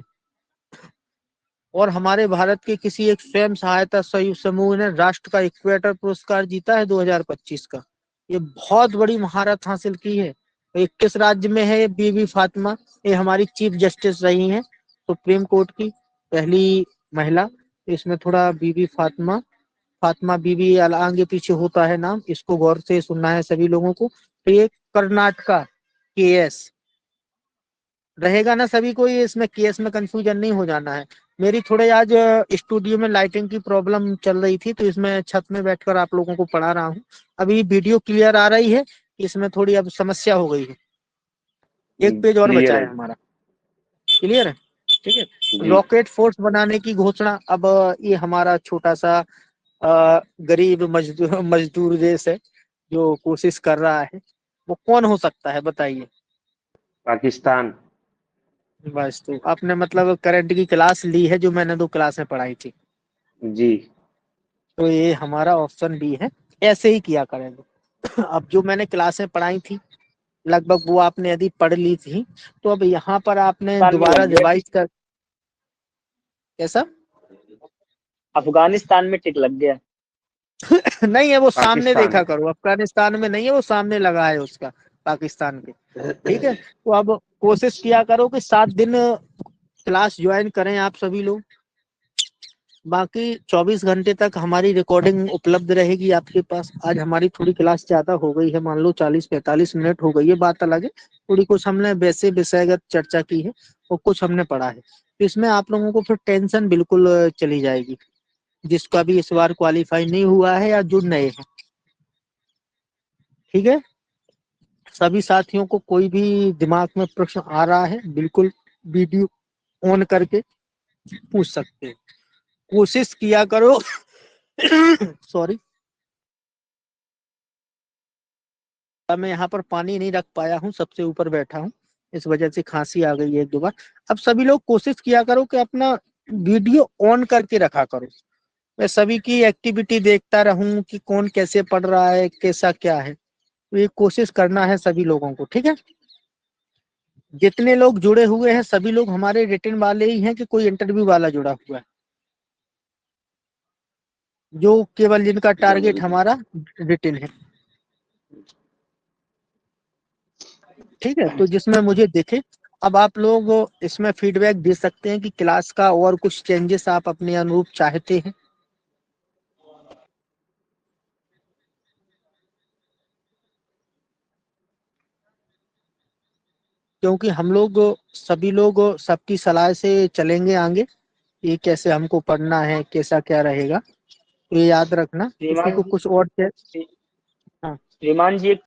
और हमारे भारत के किसी एक स्वयं सहायता समूह ने राष्ट्र का इक्वेटर पुरस्कार जीता है 2025 का। ये बहुत बड़ी महारत हासिल की है। ये किस राज्य में है? ये बीबी फातिमा, ये हमारी चीफ जस्टिस रही हैं सुप्रीम कोर्ट की, पहली महिला। इसमें थोड़ा बीबी फातिमा, फातिमा बीबी आगे पीछे होता है नाम, इसको गौर से सुनना है सभी लोगों को। तो ये कर्नाटका केएस रहेगा ना सभी को, ये इसमें केएस में कंफ्यूजन नहीं हो जाना है। मेरी थोड़े आज स्टूडियो में लाइटिंग की प्रॉब्लम चल रही थी, तो इसमें छत में बैठकर आप लोगों को पढ़ा रहा हूँ। अभी वीडियो क्लियर आ रही है, इसमें थोड़ी अब समस्या हो गई है। एक पेज और बचा है हमारा, क्लियर है? ठीक है। रॉकेट फोर्स बनाने की घोषणा, अब ये हमारा छोटा सा गरीब मजदूर देश है जो कोशिश कर रहा है, वो कौन हो सकता है बताइए? पाकिस्तान। बस, तो आपने मतलब करंट की क्लास ली है जो मैंने 2 क्लासें पढ़ाई थी। जी। तो ये हमारा ऑप्शन बी है, ऐसे ही किया करेंगे। अब जो मैंने क्लासें पढ़ाई थी लगभग वो आपने यदि पढ़ ली थी, तो अब यहाँ पर आपने में दोबारा लग गया, रिवाइज कर, कैसा? अफगानिस्तान में टिक लग गया। नहीं है, वो सामने पाकिस्तान देखा करो, अफगानिस्तान में नहीं है, वो सामने लगा है उसका, पाकिस्तान के। ठीक है, तो अब कोशिश किया करो कि 7 दिन क्लास ज्वाइन करें आप सभी लोग। बाकी 24 घंटे तक हमारी रिकॉर्डिंग उपलब्ध रहेगी आपके पास। आज हमारी थोड़ी क्लास ज्यादा हो गई है, मान लो 40-45 मिनट हो गई है, बात अलग है। थोड़ी कुछ हमने वैसे विषयगत चर्चा की है और कुछ हमने पढ़ा है, तो इसमें आप लोगों को फिर टेंशन बिल्कुल चली जाएगी, जिसका भी इस बार क्वालिफाई नहीं हुआ है या जो नए हैं। ठीक है, सभी साथियों को कोई भी दिमाग में प्रश्न आ रहा है बिल्कुल वीडियो ऑन करके पूछ सकते हैं, कोशिश किया करो। सॉरी, मैं यहाँ पर पानी नहीं रख पाया हूँ, सबसे ऊपर बैठा हूँ, इस वजह से खांसी आ गई है 1-2 बार। अब सभी लोग कोशिश किया करो कि अपना वीडियो ऑन करके रखा करो, मैं सभी की एक्टिविटी देखता रहूं कि कौन कैसे पढ़ रहा है, कैसा क्या है। तो ये कोशिश करना है सभी लोगों को। ठीक है, जितने लोग जुड़े हुए हैं सभी लोग हमारे रिटन वाले ही हैं कि कोई इंटरव्यू वाला जुड़ा हुआ है? जो केवल जिनका टारगेट हमारा रिटन है। ठीक है, तो जिसमें मुझे दिखे। अब आप लोग इसमें फीडबैक दे सकते हैं कि क्लास का और कुछ चेंजेस आप अपने अनुरूप चाहते हैं। क्योंकि हम लोग सभी लोग सबकी सलाह से चलेंगे आगे, ये कैसे हमको पढ़ना है, कैसा क्या रहेगा, तो ये याद रखना। किसी को कुछ और हाँ श्रीमान जी, एक